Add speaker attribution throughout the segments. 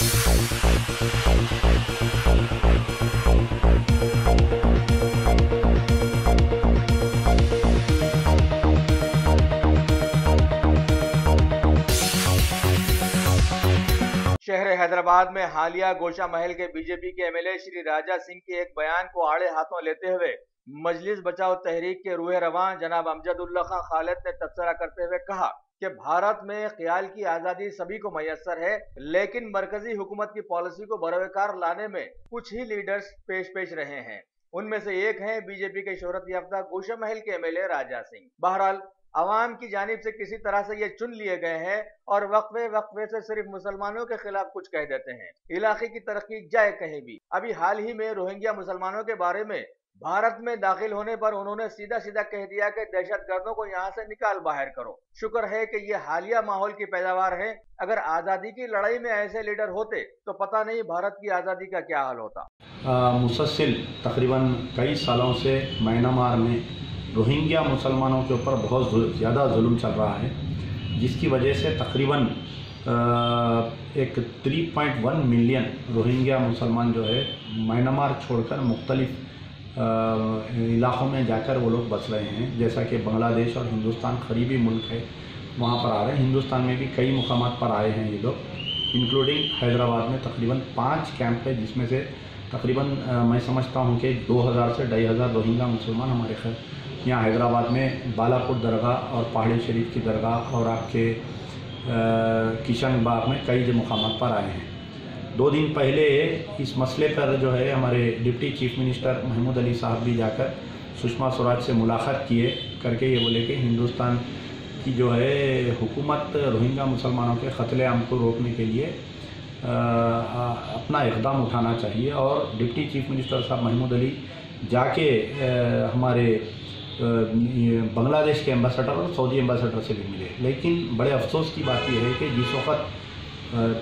Speaker 1: शहर हैदराबाद में हालिया गोशा महल के बीजेपी के एमएलए श्री राजा सिंह के एक बयान को आड़े हाथों लेते हुए मजलिस बचाओ तहरीक के रूह रवां जनाब अमजदुल्ला खां खालिद ने तबसरा करते हुए कहा कि भारत में ख्याल की आजादी सभी को मयसर है, लेकिन मरकजी हुकूमत की पॉलिसी को बरकरार लाने में कुछ ही लीडर्स पेश रहे हैं। उनमें से एक हैं बीजेपी के शोहरत याफ्ता गोशा महल के एमएलए राजा सिंह। बहरहाल अवाम की जानिब से किसी तरह से ये चुन लिए गए हैं और वक्फे से सिर्फ मुसलमानों के खिलाफ कुछ कह देते हैं। इलाके की तरक्की जाए कहीं भी। अभी हाल ही में रोहिंग्या मुसलमानों के बारे में भारत में दाखिल होने पर उन्होंने सीधा कह दिया कि दहशतगर्दों को यहाँ से निकाल बाहर करो। शुक्र है कि ये हालिया माहौल की पैदावार है। अगर आजादी की लड़ाई में ऐसे लीडर होते तो पता नहीं भारत की आजादी का क्या हाल होता।
Speaker 2: मुसलसिल तकरीबन कई सालों से म्यांमार में रोहिंग्या मुसलमानों के ऊपर बहुत ज़्यादा जुल्म चल रहा है, जिसकी वजह से तकरीबन एक 3.1 मिलियन रोहिंग्या मुसलमान जो है म्यांमार छोड़कर मुख्तलिफ इलाक़ों में जाकर वो लोग बस रहे हैं। जैसा कि बांग्लादेश और हिंदुस्तान करीबी मुल्क है, वहाँ पर आ रहे हैं। हिंदुस्तान में भी कई मुकामात पर आए हैं ये लोग, इंक्लूडिंग हैदराबाद में तकरीबन 5 कैंप है, जिसमें से तकरीबन मैं समझता हूँ कि 2000 से 2500 रोहिंग्या मुसलमान हमारे खैर यहाँ हैदराबाद में बालाकोट दरगाह और पहाड़ी शरीफ की दरगाह और आपके किशन बाग में कई जो मुकामात पर आए हैं। 2 दिन पहले इस मसले पर जो है हमारे deputy chief minister Mahmood Ali साहब भी जाकर सुषमा स्वराज से मुलाकात किए करके ये बोले कि हिंदुस्तान की जो है हुकूमत रोहिंग्या मुसलमानों के क़त्ल-ए-आम को रोकने के लिए अपना इक़दाम उठाना चाहिए। और डिप्टी चीफ मिनिस्टर साहब महमूद अली जाके हमारे बांग्लादेश के एम्बेसडर और सऊदी एम्बेसडर से भी मिले। लेकिन बड़े अफसोस की बात यह है कि जिस वक्त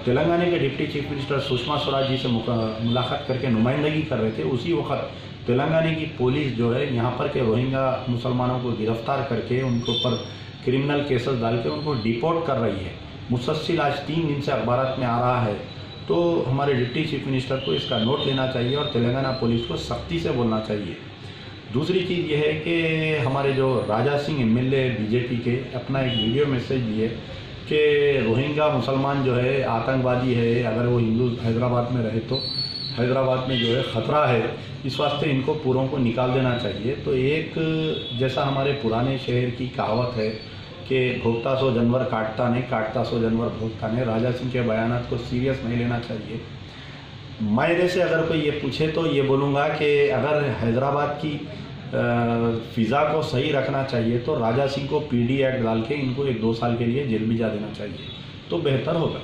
Speaker 2: तेलंगाना के deputy chief minister Sushma Swaraj ji से मुलाकात करके नुमाइंदगी कर रहे थे, उसी वक्त तेलंगाना की पुलिस जो है यहाँ पर के रोहिंग्या मुसलमानों को गिरफ्तार करके उनके ऊपर क्रिमिनल केसेस डाल के उनको डिपोर्ट कर रही है। मुसलसिल आज 3 दिन से अखबार में आ रहा है। तो हमारे डिप्टी चीफ मिनिस्टर को इसका नोट लेना चाहिए और तेलंगाना पुलिस को सख्ती से बोलना चाहिए। दूसरी चीज़ ये है कि हमारे जो राजा सिंह एमएलए बीजेपी के अपना एक वीडियो मैसेज दिए कि रोहिंग्या मुसलमान जो है आतंकवादी है, अगर वो हिंदू हैदराबाद में रहे तो हैदराबाद में जो है ख़तरा है, इस वास्ते इनको पूरों को निकाल देना चाहिए। तो एक जैसा हमारे पुराने शहर की कहावत है कि भोगता सो जानवर काटता नहीं, काटता सो जानवर भोगता नहीं, राजा सिंह के बयानात को सीरियस नहीं लेना चाहिए। मेरे से अगर कोई ये पूछे तो ये बोलूँगा कि अगर हैदराबाद की फ़िज़ा को सही रखना चाहिए तो राजा सिंह को पीडी एक्ट डाल के इनको 1-2 साल के लिए जेल भिजा देना चाहिए तो बेहतर होगा।